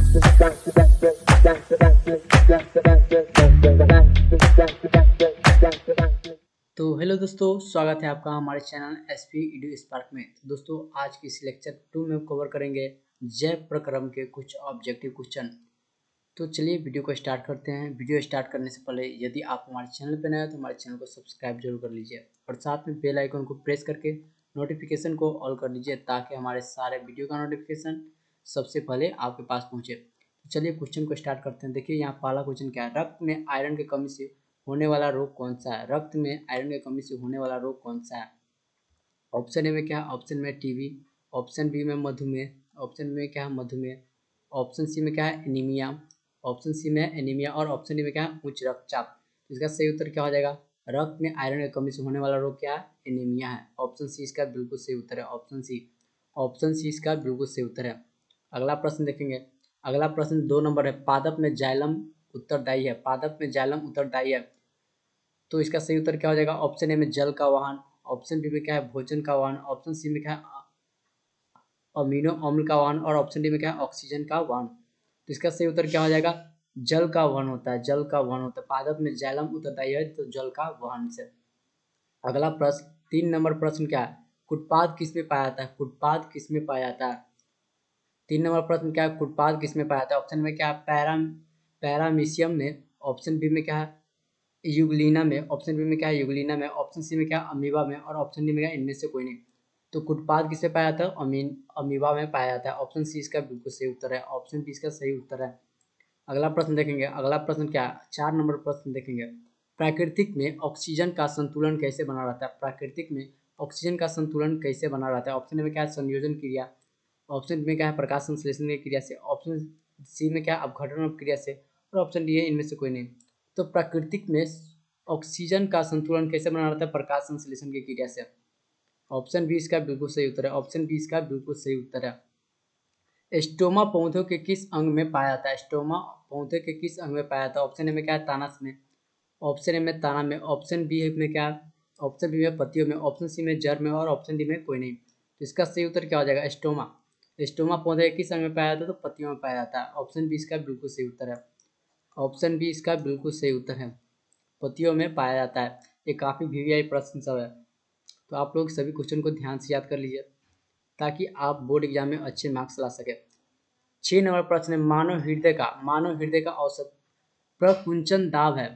तो हेलो दोस्तों, स्वागत है आपका हमारे चैनल एसपी इडू स्पार्क में। तो दोस्तों, आज की इस लेक्चर 2 में कवर करेंगे जैव प्रक्रम के कुछ ऑब्जेक्टिव क्वेश्चन। तो चलिए वीडियो को स्टार्ट करते हैं। वीडियो स्टार्ट करने से पहले यदि आप हमारे चैनल पर नए हैं तो हमारे चैनल को सब्सक्राइब जरूर कर लीजिए और साथ में बेल आइकन को प्रेस करके नोटिफिकेशन को ऑल कर लीजिए ताकि हमारे सारे वीडियो का नोटिफिकेशन सबसे पहले आपके पास पहुँचे। तो चलिए क्वेश्चन को स्टार्ट करते हैं। देखिए यहाँ पहला क्वेश्चन क्या है, रक्त में आयरन की कमी से होने वाला रोग कौन सा है? रक्त में आयरन की कमी से होने वाला रोग कौन सा है? ऑप्शन ए में क्या है? ऑप्शन में टीबी, ऑप्शन बी में मधुमेह, ऑप्शन में क्या है? मधुमेह, ऑप्शन सी में क्या है? एनीमिया, ऑप्शन सी में एनीमिया और ऑप्शन डी में क्या है? उच्च रक्तचाप। तो इसका सही उत्तर क्या हो जाएगा? रक्त में आयरन की कमी से होने वाला रोग क्या है? एनीमिया है। ऑप्शन सी इसका बिल्कुल सही उत्तर है। ऑप्शन सी, ऑप्शन सी इसका बिल्कुल सही उत्तर है। अगला प्रश्न देखेंगे। अगला प्रश्न 2 नंबर है, पादप में जाइलम उत्तरदायी है। पादप में जाइलम उत्तरदायी है, तो इसका सही उत्तर क्या हो जाएगा? ऑप्शन ए में जल का वाहन, ऑप्शन बी में क्या है? भोजन का वाहन, ऑप्शन सी में क्या है? अमीनो अम्ल का वाहन और ऑप्शन डी में क्या है? ऑक्सीजन का वाहन। तो इसका सही उत्तर क्या हो जाएगा? जल का वहन होता है। जल का वहन होता है। पादप में जाइलम उत्तरदायी है तो जल का वहन से। अगला प्रश्न 3 नंबर प्रश्न क्या है? कुटपाद किसमें पाया जाता है? कुटपाद किसमें पाया जाता है? 3 नंबर प्रश्न क्या है? कुटपाद किसमें पाया जाता है? ऑप्शन में क्या है? पैरामीशियम में, ऑप्शन बी में क्या है? यूग्लिना में, ऑप्शन बी में क्या है? यूग्लिना में, ऑप्शन सी में क्या है? अमीबा में और ऑप्शन डी में क्या है? इनमें से कोई नहीं। तो कुटपाद किसे पाया जाता है? अमीबा में पाया जाता है। ऑप्शन सी इसका बिल्कुल सही उत्तर है। ऑप्शन बी इसका सही उत्तर है। अगला प्रश्न देखेंगे। अगला प्रश्न क्या है? 4 नंबर प्रश्न देखेंगे। प्राकृतिक में ऑक्सीजन का संतुलन कैसे बना रहता है? प्राकृतिक में ऑक्सीजन का संतुलन कैसे बना रहता है? ऑप्शन में क्या है? संयोजन क्रिया, ऑप्शन में क्या है? प्रकाश संश्लेषण की क्रिया से, ऑप्शन सी में क्या है? अपघटन क्रिया से और ऑप्शन डी है इनमें से कोई नहीं। तो प्राकृतिक में ऑक्सीजन का संतुलन कैसे बना रहता है? प्रकाश संश्लेषण की क्रिया से। ऑप्शन बी इसका बिल्कुल सही उत्तर है। ऑप्शन बी इसका बिल्कुल सही उत्तर है। स्टोमा पौधों के किस अंग में पाया जाता है? स्टोमा पौधे के किस अंग में पाया जाता है? ऑप्शन ए में क्या है? तानस में, ऑप्शन ए में ताना में, ऑप्शन बी में क्या है? ऑप्शन बी में पत्तियों में, ऑप्शन सी में जड़ में और ऑप्शन डी में कोई नहीं। तो इसका सही उत्तर क्या हो जाएगा? स्टोमा। स्टोमा पौधे किस अंग में पाया जाता है? तो पत्तियों में पाया जाता है। ऑप्शन बी इसका बिल्कुल सही उत्तर है। ऑप्शन बी इसका बिल्कुल सही उत्तर है, पत्तियों में पाया जाता है। ये काफ़ी वीवीआई प्रश्न सब है, तो आप लोग सभी क्वेश्चन को ध्यान से याद कर लीजिए ताकि आप बोर्ड एग्जाम में अच्छे मार्क्स ला सके। 6 नंबर प्रश्न है, मानव हृदय का औसत प्रकुंचन दाब है।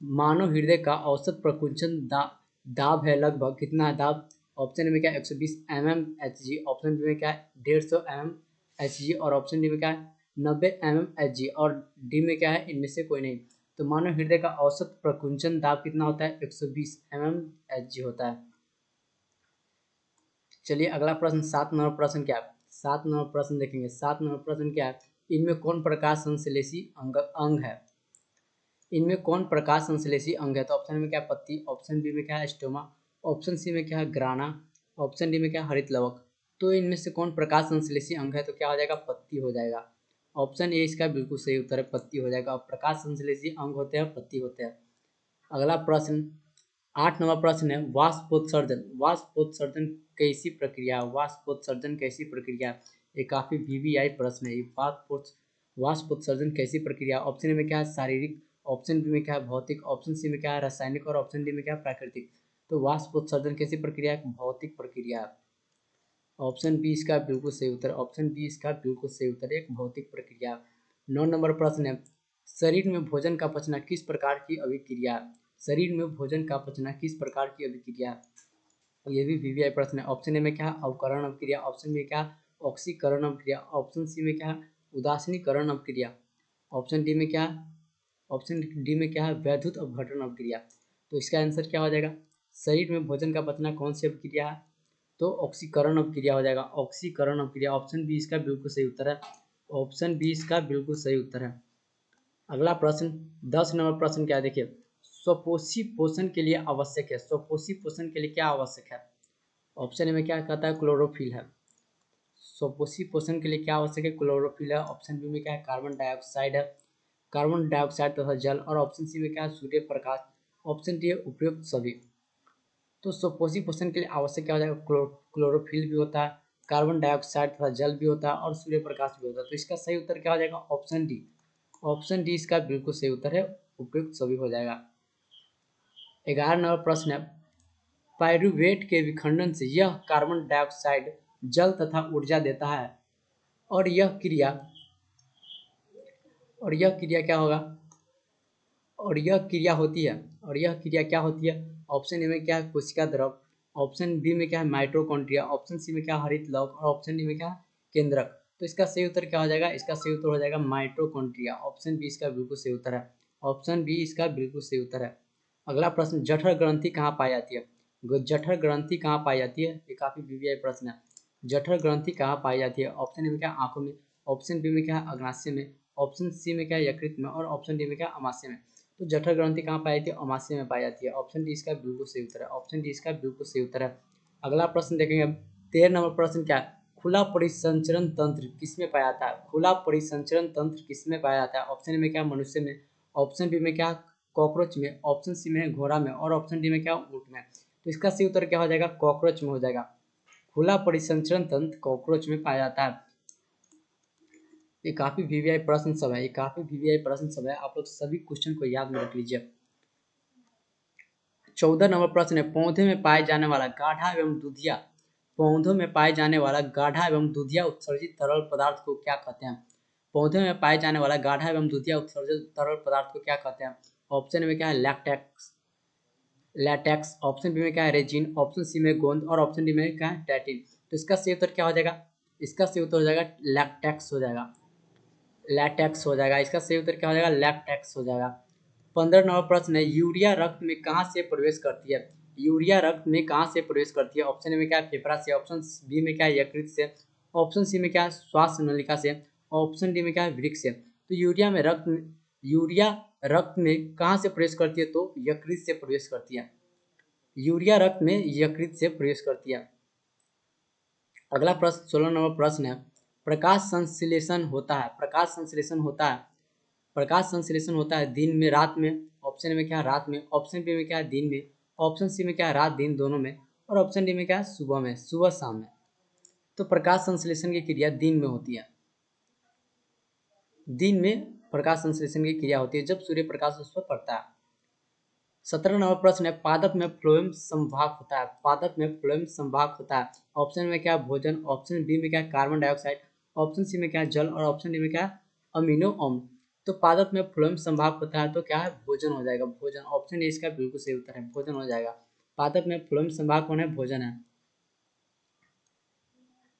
मानव हृदय का औसत प्रकुंचन दाब है लगभग कितना है दाब? ऑप्शन में क्या है? 120 mmHg, ऑप्शन बी में क्या है? 150 mmHg और ऑप्शन डी में क्या है? 90 mmHg और डी में क्या है? इनमें से कोई नहीं। तो मानव हृदय का औसत प्रकुंचन दाब कितना होता है? 120 mmHg होता है। चलिए अगला प्रश्न 7 नंबर प्रश्न क्या है? 7 नंबर प्रश्न देखेंगे। 7 नंबर प्रश्न क्या है? इनमें कौन प्रकाश संश्लेषी अंग है? इनमें कौन प्रकाश संश्लेषी अंग है? तो ऑप्शन में क्या है? पत्ती, ऑप्शन बी में क्या है? स्टोमा, ऑप्शन सी में क्या है? ग्राना, ऑप्शन डी में क्या है? हरित लवक। तो इनमें से कौन प्रकाश संश्लेषी अंग है? तो क्या हो जाएगा? पत्ती हो जाएगा। ऑप्शन ए इसका बिल्कुल सही उत्तर है, पत्ती हो जाएगा। और प्रकाश संश्लेषी अंग होते हैं, पत्ती होते हैं। अगला प्रश्न 8 नंबर प्रश्न है, वाष्पोत्सर्जन। वाष्पोत्सर्जन कैसी प्रक्रिया है? वाष्पोत्सर्जन कैसी प्रक्रिया है? ये काफी वीवीआई प्रश्न है। वाष्पोत्सर्जन कैसी प्रक्रिया? ऑप्शन ए में क्या है? शारीरिक, ऑप्शन बी में क्या है? भौतिक, ऑप्शन सी में क्या है? रासायनिक और ऑप्शन डी में क्या है? प्राकृतिक। तो वाष्पोत्सर्जन कैसी प्रक्रिया है? भौतिक प्रक्रिया है। ऑप्शन बी इसका बिल्कुल सही उत्तर, ऑप्शन बी इसका बिल्कुल सही उत्तर, एक भौतिक प्रक्रिया। 9 नंबर प्रश्न है, शरीर में भोजन का पचना किस प्रकार की अभिक्रिया है? शरीर में भोजन का पचना किस प्रकार की अभिक्रिया है? ये भी वीवीआई प्रश्न है। ऑप्शन ए में क्या है? अवकरण अभिक्रिया, ऑप्शन में क्या है? ऑक्सीकरण अभिक्रिया, ऑप्शन सी में क्या है? उदासीनीकरण अभिक्रिया, ऑप्शन डी में क्या है? ऑप्शन डी में क्या है? वैद्युत अपघटन अभिक्रिया। तो इसका आंसर क्या हो जाएगा? शरीर में भोजन का पचना कौन सी अभिक्रिया है? तो ऑक्सीकरण अभिक्रिया हो जाएगा। ऑक्सीकरण अभिक्रिया, ऑप्शन बी इसका बिल्कुल सही उत्तर है। ऑप्शन बी इसका बिल्कुल सही उत्तर है। अगला प्रश्न 10 नंबर प्रश्न क्या है? देखिए, स्वपोषी पोषण के लिए आवश्यक है। स्वपोषी पोषण के लिए क्या आवश्यक है? ऑप्शन ए में क्या कहता है? क्लोरोफिल है। स्वपोषी पोषण के लिए क्या आवश्यक है? क्लोरोफिल है। ऑप्शन बी में क्या है? कार्बन डाइऑक्साइड है, कार्बन डाइऑक्साइड तथा जल और ऑप्शन सी में क्या है? सूर्य प्रकाश। ऑप्शन डी है उपयुक्त सभी। तो स्वपोषी पोषण के लिए आवश्यक क्या हो जाएगा? क्लोरोफिल भी होता है, कार्बन डाइऑक्साइड तथा जल भी होता है और सूर्य प्रकाश भी होता है। तो इसका सही उत्तर क्या हो जाएगा? Option D. ऑप्शन डी इसका बिल्कुल सही उत्तर है, उपयुक्त सभी हो जाएगा। 11 नंबर प्रश्न है, पाइरूवेट के विखंडन से यह कार्बन डाइऑक्साइड जल तथा ऊर्जा देता है और यह क्रिया क्या होगा? और यह क्रिया होती है, और यह क्रिया क्या होती है? ऑप्शन ए में क्या है? कोशिका द्रव। ऑप्शन बी में क्या है? माइटोकॉन्ड्रिया। ऑप्शन सी में क्या है? हरित लवक। और ऑप्शन डी में क्या है? केंद्रक। तो इसका सही उत्तर क्या हो जाएगा? इसका सही उत्तर हो जाएगा माइटोकॉन्ड्रिया। ऑप्शन बी इसका बिल्कुल सही उत्तर है। ऑप्शन बी इसका बिल्कुल सही उत्तर है। अगला प्रश्न, जठर ग्रंथि कहाँ पाई जाती है? जठर ग्रंथि कहाँ पाई जाती है? ये काफी वीवीआई प्रश्न है। जठर ग्रंथि कहाँ पाई जाती है? ऑप्शन ए में क्या? आंखों में। ऑप्शन बी में क्या है? अग्नाशय में। ऑप्शन सी में क्या है? यकृत में। और ऑप्शन डी में क्या? अमाशय में। तो जठर ग्रंथि कहाँ पाई जाती है? अमाशय में पाई जाती है। ऑप्शन डी इसका बिल्कुल सही उत्तर है। ऑप्शन डी इसका बिल्कुल सही उत्तर है। अगला प्रश्न देखेंगे, 13 नंबर प्रश्न क्या है? खुला परिसंचरण तंत्र किसमें पाया जाता है? खुला परिसंचरण तंत्र किसमें पाया जाता है? ऑप्शन ए में क्या? मनुष्य में। ऑप्शन बी में क्या? कॉकरोच में। ऑप्शन सी में घोड़ा में। और ऑप्शन डी में क्या? ऊंट में। तो इसका सही उत्तर क्या हो जाएगा? कॉकरोच में हो जाएगा। खुला परिसंचरण तंत्र कॉकरोच में पाया जाता है। ये काफी वीवीआई प्रश्न सब है, ये काफी वीवीआई प्रश्न सब है, आप लोग सभी क्वेश्चन को याद में रख लीजिए। 14 नंबर प्रश्न है, पौधे में पाए जाने वाला गाढ़ा एवं दूधिया, पौधों में पाए जाने वाला गाढ़ा एवं दूधिया उत्सर्जित तरल पदार्थ को क्या कहते हैं? पौधे में पाए जाने वाला गाढ़ा एवं दूधिया उत्सर्जित तरल पदार्थ को क्या कहते हैं? ऑप्शन में क्या है? लैटेक्स। ऑप्शन बी में क्या है? रेजिन। ऑप्शन सी में गोंद। और ऑप्शन डी में क्या है? टैटिन। तो इसका सही उत्तर क्या हो जाएगा? इसका सही उत्तर हो जाएगा लैक्टेक्स हो जाएगा। लैटेक्स हो जाएगा। इसका सही उत्तर क्या हो जाएगा? लैक्टेक्स हो जाएगा। 15 नंबर प्रश्न है, यूरिया रक्त में कहाँ से प्रवेश करती है? यूरिया रक्त में कहाँ से प्रवेश करती है? ऑप्शन ए में क्या है? फेफड़ा से। ऑप्शन बी में क्या है? यकृत से। ऑप्शन सी में क्या है? श्वास नलिका से। ऑप्शन डी में क्या है? वृक्क से। तो यूरिया रक्त में कहाँ से प्रवेश करती है? तो यकृत से प्रवेश करती है। यूरिया रक्त में यकृत से प्रवेश करती है। अगला प्रश्न 16 नंबर प्रश्न है, प्रकाश संश्लेषण होता है, प्रकाश संश्लेषण होता है, प्रकाश संश्लेषण होता है दिन में रात में। ऑप्शन में क्या है? रात में। ऑप्शन बी में क्या है? दिन में। ऑप्शन सी में क्या है? रात दिन दोनों में। और ऑप्शन डी में क्या है? सुबह में, सुबह शाम में। तो प्रकाश संश्लेषण की क्रिया दिन में होती है। दिन में प्रकाश संश्लेषण की क्रिया होती है जब सूर्य प्रकाश उस पर पड़ता है। 17 नंबर प्रश्न है, पादप में फ्लोएम संवाहक होता है, पादप में फ्लोएम संवाहक होता है। ऑप्शन में क्या है? भोजन। ऑप्शन बी में क्या है? Carbon dioxide. ऑप्शन सी में क्या है? जल। और ऑप्शन डी में क्या है? अमीनो अम्ल। तो पादप में फ्लोएम संवाहक होता है तो क्या है? भोजन हो जाएगा, भोजन। ऑप्शन ए इसका बिल्कुल सही उत्तर है, भोजन हो जाएगा। पादप में फ्लोएम संवाहक कौन है? भोजन है।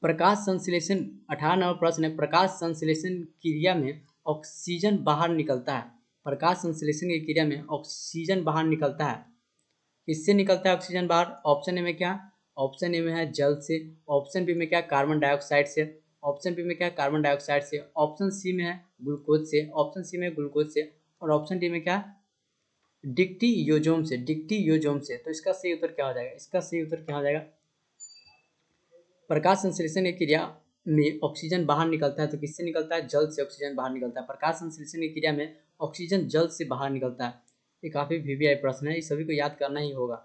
प्रकाश संश्लेषण 18 नंबर प्रश्न है, प्रकाश संश्लेषण क्रिया में ऑक्सीजन बाहर निकलता है, प्रकाश संश्लेषण की क्रिया में ऑक्सीजन बाहर निकलता है, किससे निकलता है ऑक्सीजन बाहर? ऑप्शन ए में क्या? ऑप्शन ए में है जल से। ऑप्शन बी में क्या? कार्बन डाइऑक्साइड से। ऑप्शन बी में क्या? कार्बन डाइऑक्साइड से। ऑप्शन सी में है ग्लूकोज से। ऑप्शन सी में ग्लूकोज से। और ऑप्शन डी में क्या? डिक्टियोजोम से, डिक्टियोजोम से। तो इसका सही उत्तर क्या हो जाएगा? इसका सही उत्तर क्या हो जाएगा? प्रकाश संश्लेषण की क्रिया में ऑक्सीजन बाहर निकलता है तो किससे निकलता है? जल से ऑक्सीजन बाहर निकलता है। प्रकाश संश्लेषण की क्रिया में ऑक्सीजन जल से बाहर निकलता है। ये काफी वीवीआई प्रश्न है, ये सभी को याद करना ही होगा।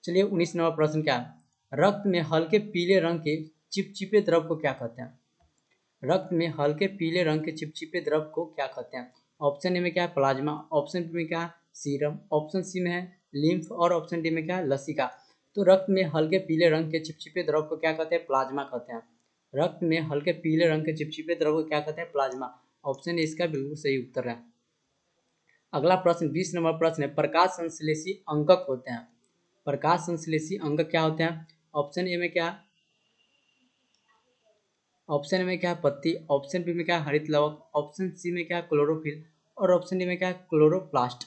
चलिए 19 नंबर प्रश्न क्या है? रक्त में हल्के पीले रंग के चिपचिपे द्रव को क्या कहते हैं? रक्त में हल्के पीले रंग के चिपचिपे द्रव को क्या कहते हैं? ऑप्शन ए में क्या है? प्लाज्मा। ऑप्शन बी में क्या है? सीरम। ऑप्शन सी में है लिम्फ। और ऑप्शन डी में क्या है? लसिका। तो रक्त में हल्के पीले रंग के चिपचिपे द्रव को क्या कहते हैं? प्लाज्मा कहते हैं। रक्त में हल्के पीले रंग के चिपचिपे द्रव को क्या कहते हैं? प्लाज्मा। ऑप्शन ए इसका बिल्कुल सही उत्तर है। अगला प्रश्न 20 नंबर प्रश्न है, प्रकाश संश्लेषी अंगक होते हैं, प्रकाश संश्लेषी अंगक क्या होते हैं? ऑप्शन ए में क्या? ऑप्शन में क्या है? पत्ती। ऑप्शन बी में क्या है? हरित लवक। ऑप्शन सी में क्या है? क्लोरोफिल। और ऑप्शन डी में क्या है? Chloroplast,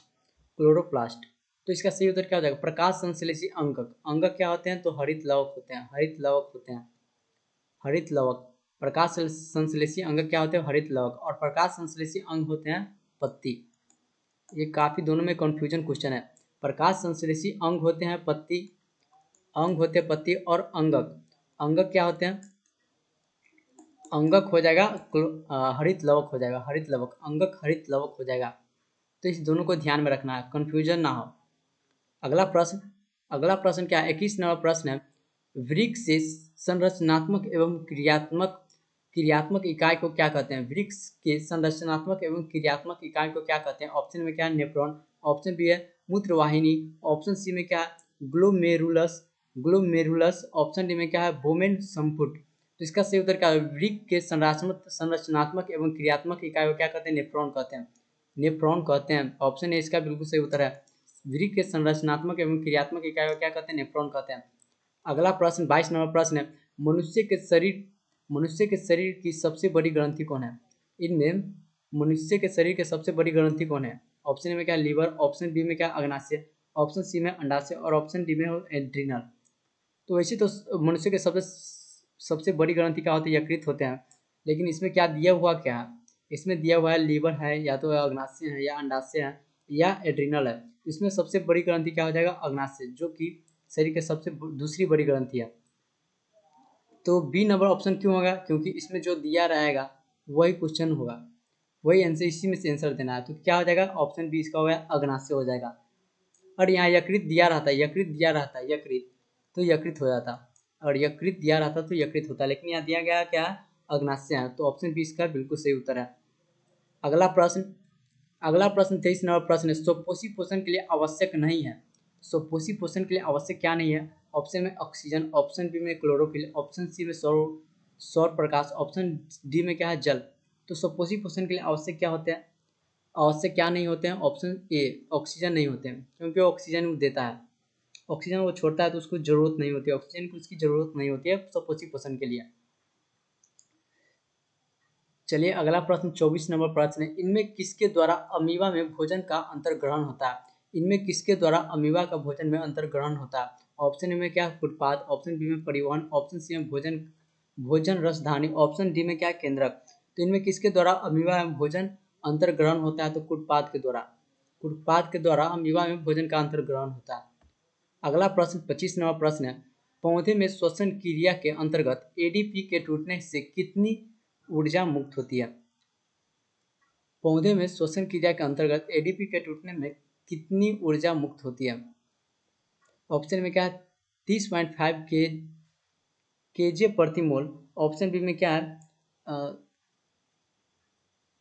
chloroplast. तो इसका सही उत्तर क्या हो जाएगा? प्रकाश संश्लेषी अंगक, अंगक क्या होते हैं? तो हरित लवक होते हैं, हरित लवक होते हैं, हरित लवक। प्रकाश संश्लेषी अंगक क्या होते हैं? हरित लवक। और प्रकाश संश्लेषी अंग होते हैं पत्ती। ये काफी दोनों में कंफ्यूजन क्वेश्चन है। प्रकाश संश्लेषी अंग होते हैं पत्ती, अंग होते हैं पत्ती। और अंगक, अंगक क्या होते हैं? अंगक हो जाएगा हरित लवक हो जाएगा, हरित लवक, अंगक हरित लवक हो जाएगा। तो इस दोनों को ध्यान में रखना है, कंफ्यूजन ना हो। अगला प्रश्न, अगला प्रश्न क्या है? 21 नंबर प्रश्न है, वृक्क से संरचनात्मक एवं क्रियात्मक इकाई को क्या कहते हैं? वृक्क के संरचनात्मक एवं क्रियात्मक इकाई को क्या कहते हैं? ऑप्शन में क्या है? नेफ्रॉन। ऑप्शन बी है मूत्रवाहिनी। ऑप्शन सी में क्या है? ग्लोमेरुलस। ऑप्शन डी में क्या है? वोमेन संपुट। तो इसका सही उत्तर क्या है? वृक्क के संरचनात्मक एवं क्रियात्मक इकाई को क्या कहते हैं? नेफ्रॉन कहते हैं। नेफ्रॉन कहते हैं। ऑप्शन ए इसका बिल्कुल सही उत्तर है। वृक्क के संरचनात्मक एवं क्रियात्मक इकाई को क्या कहते हैं? नेफ्रॉन कहते हैं। अगला प्रश्न 22 नंबर प्रश्न है, मनुष्य के शरीर की सबसे बड़ी ग्रंथि कौन है? इनमें मनुष्य के शरीर की सबसे बड़ी ग्रंथि कौन है? ऑप्शन ए में क्या? लीवर। ऑप्शन बी में क्या? अग्नाशय। ऑप्शन सी में अंडाशय और ऑप्शन डी में एड्रिनल। तो वैसे तो मनुष्य के सबसे बड़ी ग्रंथि क्या होती है? यकृत होते हैं। लेकिन इसमें क्या दिया हुआ क्या है? इसमें दिया हुआ है लीवर है, या तो अग्नाशय है, या अंडाशय है, या एड्रिनल है। इसमें सबसे बड़ी ग्रंथि क्या हो जाएगा? अग्नाशय, जो कि शरीर के सबसे दूसरी बड़ी ग्रंथि है। तो बी नंबर ऑप्शन क्यों होगा? क्योंकि इसमें जो दिया रहेगा वही क्वेश्चन होगा, वही आंसर, इसी में से आंसर देना है। तो क्या हो जाएगा? ऑप्शन बी इसका होगा अग्नाशय हो जाएगा। और यहाँ यकृत दिया रहता है, यकृत, तो यकृत हो जाता। और यकृत दिया रहता तो यकृत होता, लेकिन यहाँ दिया गया क्या है? अग्नाशय है। तो ऑप्शन बी इसका बिल्कुल सही उत्तर है। अगला प्रश्न अगला प्रश्न 23 नंबर प्रश्न है, सुपोषी पोषण के लिए आवश्यक नहीं है। सुपोषी पोषण के लिए आवश्यक क्या नहीं है? ऑप्शन में ऑक्सीजन। ऑप्शन बी में क्लोरोफिल। ऑप्शन सी में सौर प्रकाश। ऑप्शन डी में क्या है? जल। तो सुपोषी पोषण के लिए आवश्यक क्या होते हैं? आवश्यक क्या नहीं होते हैं? ऑप्शन ए ऑक्सीजन नहीं होते हैं, क्योंकि ऑक्सीजन वो देता है, ऑक्सीजन वो छोड़ता है, तो उसको जरूरत नहीं होती है, ऑक्सीजन की उसकी जरूरत नहीं होती है सुपोषी पोषण के लिए। चलिए अगला प्रश्न 24 नंबर प्रश्न है, इनमें किसके द्वारा अमीबा में भोजन का अंतर्ग्रहण होता है? इनमें किसके द्वारा अमीबा का भोजन में अंतर्ग्रहण होता है? ऑप्शन ए में क्या? फुटपाथ। ऑप्शन बी में परिवहन। ऑप्शन सी में भोजन रसधानी। ऑप्शन डी में क्या? केंद्रक। तो इनमें किसके द्वारा अमीबा में भोजन अंतर्ग्रहण होता है? तो कुटपाथ के द्वारा अमीबा में भोजन का अंतर्ग्रहण होता है। अगला प्रश्न 25 नंबर प्रश्न है, पौधे में श्वसन क्रिया के अंतर्गत एडीपी के टूटने से कितनी ऊर्जा मुक्त होती है? पौधे में श्वसन क्रिया के अंतर्गत एडीपी के टूटने में कितनी ऊर्जा मुक्त होती है? ऑप्शन में क्या है? 30.5 केजे प्रति मोल। ऑप्शन बी में क्या है?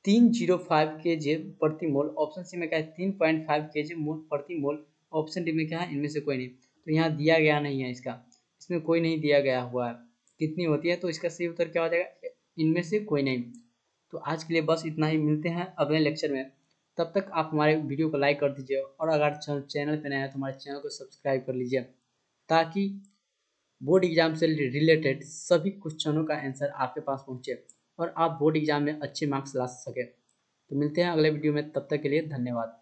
305 केजे प्रति मोल। ऑप्शन सी में क्या है? 3.5 केजे मोल प्रति मोल। ऑप्शन डी में क्या है? इनमें से कोई नहीं। तो यहाँ दिया गया नहीं है, इसमें कोई नहीं दिया गया हुआ है कितनी होती है, तो इसका सही उत्तर क्या हो जाएगा? इनमें से कोई नहीं। तो आज के लिए बस इतना ही, मिलते हैं अगले लेक्चर में। तब तक आप हमारे वीडियो को लाइक कर दीजिए, और अगर चैनल पर नया है तो हमारे चैनल को सब्सक्राइब कर लीजिए, ताकि बोर्ड एग्जाम से रिलेटेड सभी क्वेश्चनों का आंसर आपके पास पहुंचे और आप बोर्ड एग्जाम में अच्छे मार्क्स ला सकें। तो मिलते हैं अगले वीडियो में, तब तक के लिए धन्यवाद।